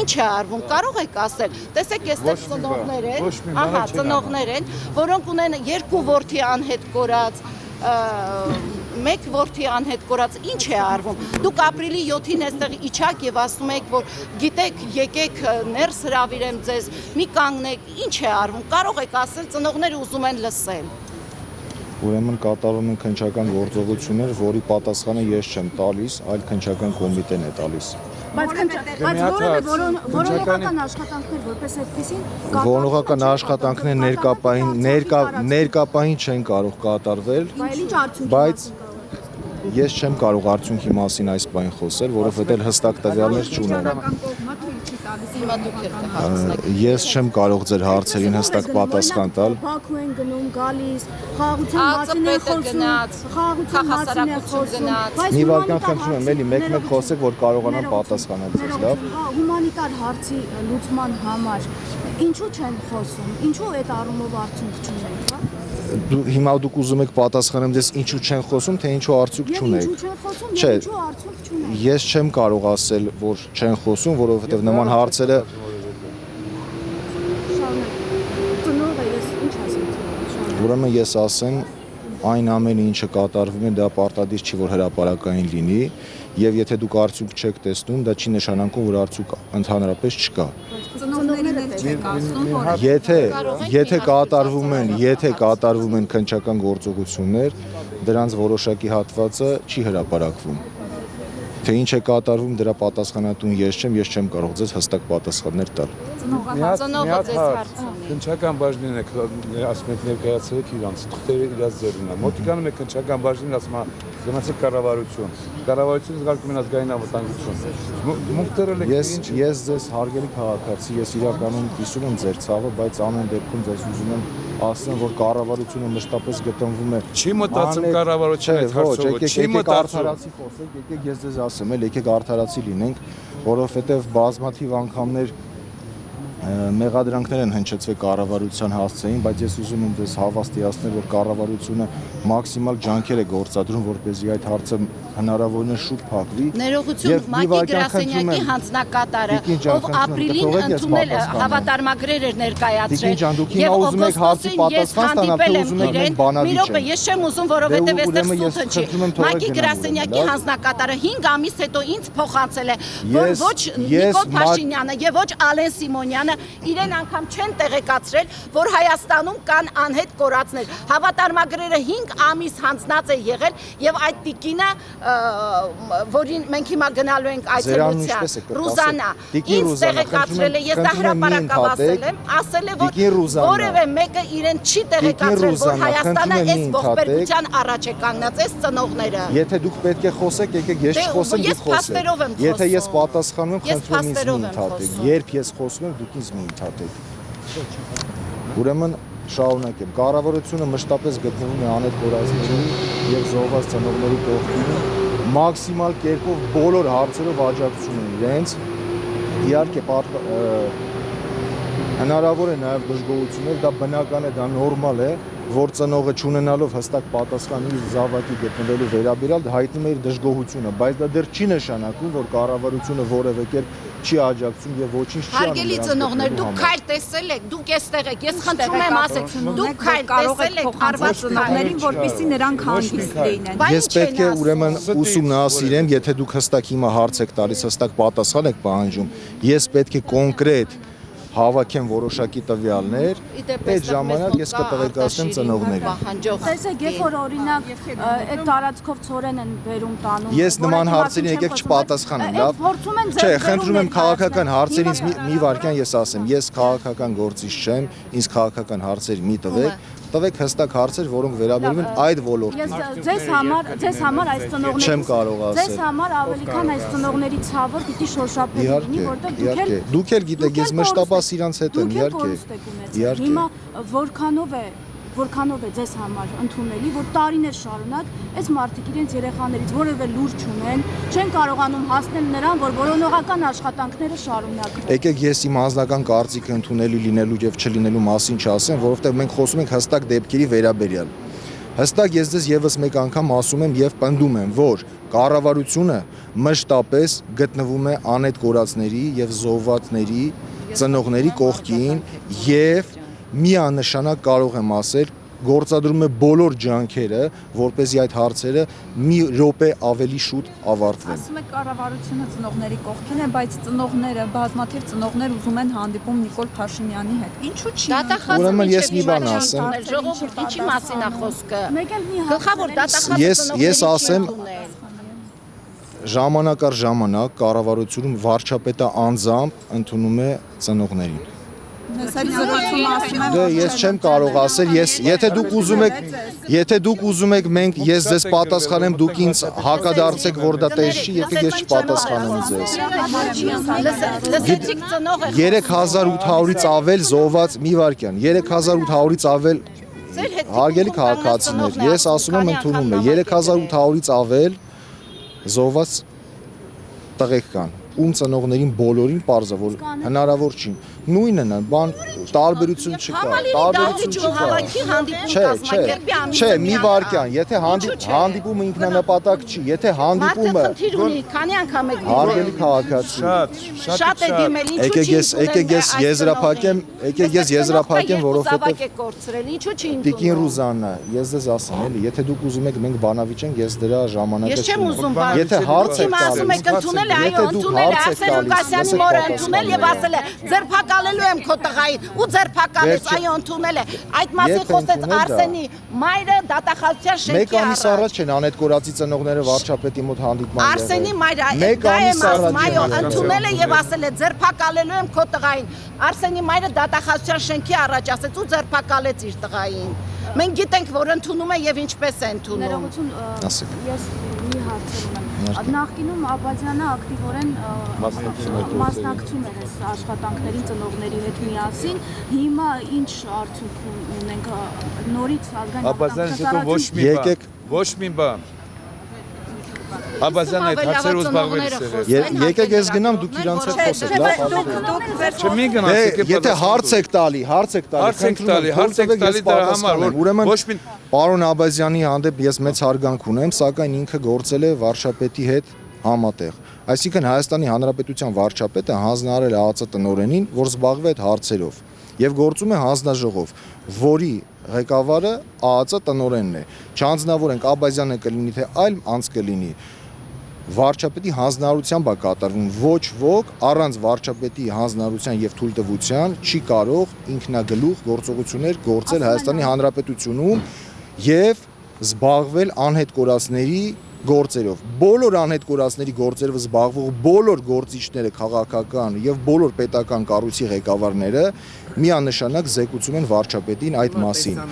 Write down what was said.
Ինչ է արվում, կարող եք ասել։ Տեսեք, այստեղ ծնողներ են, որոնք ունեն 2 որդի անհետ կորած, 1 որդի անհետ կորած, ինչ է արվում։ Դուք ապրիլի 7-ին այստեղ իջաք եւ ասում եք, որ գիտեք, եկեք ներս հրավիրեմ ձեզ, մի կանգնեք, ինչ է արվում։ Կարող եք ասել, ծնողները ուզում են լսել։ Ուրեմն կատարում են քննչական գործողություններ, որի պատասխանը ես չեմ տալիս, այլ քննչական կոմիտեն է տալիս։ Բայց որոնողական աշխատանքներ որպես այդպեսին որոնողական աշխատանքներ ներկապային չեն կարող կատարվել, բայց ես չեմ կարող արդյունքի մասին այս բան խոսել, որովհետև հստակ տվյալներ չունեմ։ Ես չեմ կարող ձեր հարցերին հստակ պատասխան տալ։ Բաքու են գնում, գալիս, խաղաղության մասին են խոսում, Մի վարքան խնդրում եմ, էլի մեկ-մեկ խոսեք, որ կարողանամ պատասխանել ձեզ, լավ։ Հումանիտար հարցի լուծման համար ինչու չեն խոսում, ինչու այդ առումով արդյունք չունենք, հա։ Հիմա դուք ուզում եք պատասխանեմ ձեզ ինչու չեն խոսում, թե ինչու արդյունք չունեք։ Ինչու չեն խոսում, եւ ինչու արդյունք չունենք։ Ես չեմ կարող ասել, որ չեն խոսում, որովհետև նման հարցերը Ծնողը ես ինչ ասեմ։ Ուրեմն ես ասեմ, այն ամենը ինչը կատարվում է, դա պարտադիր չի, որ հրապարակային լինի, եւ եթե դուք արդյունք չեք տեսնում, դա չի նշանակում, որ արդյունք ընդհանրապես չկա։ Եթե կատարվում են քննչական գործողություններ, դրանց որոշակի հատվածը չի հրապարակվում։ Թե ինչ է կատարվում, դրա պատասխանատուն ես չեմ կարող ձեզ հստակ պատասխաններ տալ։ Ծնողը ձեզ հարցնում է։ Քննչական բաժնին եք ասում եք ներկայացրել եք իրանց, թղթերը իրաց ձեռնն է։ Մոտիկանում եք քննչական բաժնին ասում է գնացեք կառավարություն։ Կառավարությունը զարգանում են ազգային անվտանգություն։ Մուտք դրել եք ինչ։ Ես ձեզ հարգելի քաղաքացի, ես իրականում կիսում եմ ձեր ցավը, բայց ամեն դեպքում ձեզ ուզում եմ ասեմ, որ կառավարությունը մշտապես գտնվում է։ Չի մտածում կառավարությունը այդ հարցով, չի մտածում։ Եկեք ես ձեզ ասեմ, եկեք արդարացի լինենք, որովհետև բազմաթիվ անգամներ մեղադրանքներ են հնչեցվել կառավարության հասցեին, բայց ես ուզում եմ ձեզ հավաստիացնել, որ կառավարությունը մաքսիմալ ջանքեր է գործադրում, որպեսզի այդ հարցը հնարավորինս շուտ փակվի։ Ներողություն, Մակի Գրասենյակի հանձնակատարը, ով ապրիլին ընդունել հավատարմագրեր էր ներկայացրել, եւ օգոստոսին ես հանդիպել եմ իրեն, մի րոպե, ես չեմ ուզում, որովհետեւ այստեղ սուտ հնչի։ Մակի Գրասենյակի հանձնակատարը 5 ամիս հետո ինձ փոխանցել է, որ ոչ Նիկոլ Փաշինյանը եւ ոչ Ալեն Սիմոնյանը իրեն անգամ չեն տեղեկացրել, որ Հայաստանում կան անհետ կորածներ։ Հավատարմագրերը 5 ամիս հանձնած է եղել եւ այդ տիկինը, որին մենք հիմա գնալու ենք այցելության, Ռուզանա, ինձ տեղեկացրել է, ես դա հրապարակավ ասել է, որ որևէ մեկը իրեն չի տեղեկացրել, որ Հայաստանը այս ողբերգության առաջ է կանգնած, այս ծնողները։ Եթե դուք պետք է խոսեք, եկեք ես չխոսեմ, դուք խոսեք։ Եթե ես պատասխանում եմ, խնդրում ինձ մի ընդհատեք։ Երբ ես խոսում եմ, դուք ինձ մի ընդհատեք։ Ուրեմն շարունակեմ։ Կառավարությունը մշտապես գտնվում է անհետ կորածների եւ զոհված ծնողների կողքին, մաքսիմալ կերպով բոլոր հարցերով աջակցում են իրենց։ Իհարկե հնարավոր է նաեւ դժգոհություններ, դա բնական է, դա նորմալ է, որ ծնողը չունենալով հստակ պատասխան իր զավակի գտնվելու վերաբերյալ հայտնում է իր դժգոհությունը, բայց դա դեռ չի նշանակում, որ կառավարությունը որևէ կերպ չի աջակցում եւ ոչինչ չի անում։ Հարգելի ծնողներ, դուք քայլ տեսել եք, դուք էստեղ եք, ես խնդրում եմ ասեք, դուք քայլ տեսել եք արված ծնողներին, որպեսզի նրանք հանգիստ լինեն։ Ես պետք է ուրեմն ուսումնասիրեմ, եթե դուք հստակ հիմա հարց եք տալիս, հստակ պատասխան եք պահանջում, ես պետք է կոնկրետ հավաքեմ որոշակի տվյալներ, այդ ժամանակ ես կտեղեկացնեմ ծնողներին։ Տեսեք, երբ որ օրինակ այդ տարածքով ծորեն են բերում տանում։ Ես նման հարցերին եկեք չպատասխանեմ, լավ։ Չէ, խնդրում եմ քաղաքական հարցերից մի վարքյան ես ասեմ, ես քաղաքական գործիչ չեմ, ինձ քաղաքական հարցեր մի տվեք հստակ հարցեր, որոնք վերաբերում են այդ ոլորտին։ Ձեզ համար այս ծնողների չեմ կարող ասել։ Ձեզ համար ավելի քան այս ծնողների ցավը պիտի շոշափել լինի, որտեղ դուք էլ գիտեք, ես մշտապես իրանց հետ եմ, իհարկե։ Հիմա որքանով է ձեզ համար ընդունելի, որ տարիներ շարունակ այս մարդիկ իրենց երեխաներից որևէ լուր չունեն, չեն կարողանում հասնել նրան, որ որոնողական աշխատանքները շարունակվեն։ Եկեք ես իմ անձնական կարծիքը ընդունելի լինելու եւ չլինելու մասին չասեմ, որովհետեւ մենք խոսում ենք հստակ դեպքերի վերաբերյալ։ Հստակ ես ձեզ եւս մեկ անգամ ասում եմ եւ պնդում եմ, որ կառավարությունը մշտապես գտնվում է անհետ կորածների եւ զոհվածների ծնողների կողքին եւ միանշանակ կարող եմ ասել գործադրում է բոլոր ջանքերը, որպեսզի այդ հարցերը մի րոպե ավելի շուտ ավարտվեն։ Ասում եք կառավարությունը ծնողների կողքին է, բայց ծնողները, բազմաթիվ ծնողներ ուզում են հանդիպում Նիկոլ Փաշինյանի հետ։ Ինչու՞ չի։ Ուրեմն ես մի բան ասեմ։ Ժողովուրդ ինչի մասին է խոսքը։ Մեկ էլ մի Գլխավոր դատախազը Ես ասեմ ժամանակ առ ժամանակ կառավարությունում վարչապետը անձամբ ընդունում է ծնողներին։ Դե ես չեմ կարող ասել, եթե դուք ուզում եք մենք ես ձեզ պատասխանեմ, դուք ինձ հակադարձեք, որ դա տես չի, եկեք ես չպատասխանեմ ձեզ։ 3800-ից ավել զոհված մի վարքյան, 3800-ից ավել հարգելի քաղաքացիներ, ես ասում եմ ընդունում եմ, 3800-ից ավել զոհված տղեկ կան, ում ծնողներին բոլորին պարզա, որ հնարավոր չի։ Նույնն է, բան տարբերություն չկա, Չէ, մի վարքյան, եթե հանդիպումը ինքնանպատակ չի, եթե հանդիպումը քանի անգամ եք հարգելի քաղաքացի, շատ է դիմել, եկեք ես եզրափակեմ, որովհետև կորցրել, ինչու չի Տիկին Ռուզաննա, ես ձեզ ասեմ, էլի, եթե դուք ուզում եք մենք բանավիճենք, ես դրա ժամանակը Ես չեմ ուզում Եթե հարց եք ասում եք ընդունել է, այո, ընդունել է, Արսեն Ղուկասյանի մորը ընդունել եւ ասել է ձերբակալելու եմ քո տղային ու ձերբակալեց, այո, ընդունել է։ Այդ մասին խոսեց Արսենի մայրը դատախազության շենքի Մեկ ամիս առաջ չեն անհետ կորածի ծնողները վարչապետի մոտ հանդիպման եղել։ Արսենի մայրը դա եմ ասում, այո, ընդունել է եւ ասել է ձերբակալելու եմ քո տղային։ Արսենի մայրը դատախազության շենքի առաջ ասեց ու ձերբակալեց իր տղային։ Մենք գիտենք, որ ընդունում է եւ ինչպես է ընդունում։ Ներողություն, ես մի հարց ունեմ։ Նախկինում Աբազյանը ակտիվորեն մասնակցում էր այս աշխատանքներին ծնողների հետ միասին։ Հիմա ինչ արդյունք ունենք նորից ազգային Աբազյանը ոչ մի բան։ Աբազյանը այդ հարցերով զբաղվել է։ Եկեք ես գնամ դուք իրանց հետ խոսեք, լավ։ Չմի գնացեք, Եթե հարց եք տալի, դրա համար, ուրեմն ոչ մի Պարոն Աբազյանի հանդեպ ես մեծ հարգանք ունեմ, սակայն ինքը գործել է վարչապետի հետ համատեղ։ Այսինքն Հայաստանի Հանրապետության վարչապետը հանձնարարել է ԱԱԾ տնօրենին, որ զբաղվի այդ հարցերով եւ գործում է հանձնաժողով, որի ղեկավարը ԱԱԾ տնօրենն է։ Չանձնավորենք Աբազյանը կլինի թե այլ անձ կլինի։ Վարչապետի հանձնարարությամբ է կատարվում, ոչ ոք առանց վարչապետի հանձնարարության եւ թույլտվության չի կարող ինքնագլուխ գործողություններ գործել Հայաստանի Հանրապետությունում եւ զբաղվել անհետ կորածների գործերով։ Բոլոր անհետ կորածների գործերով զբաղվող բոլոր գործիչները քաղաքական եւ բոլոր պետական կառույցի ղեկավարները միանշանակ զեկուցում են վարչապետին այդ մասին։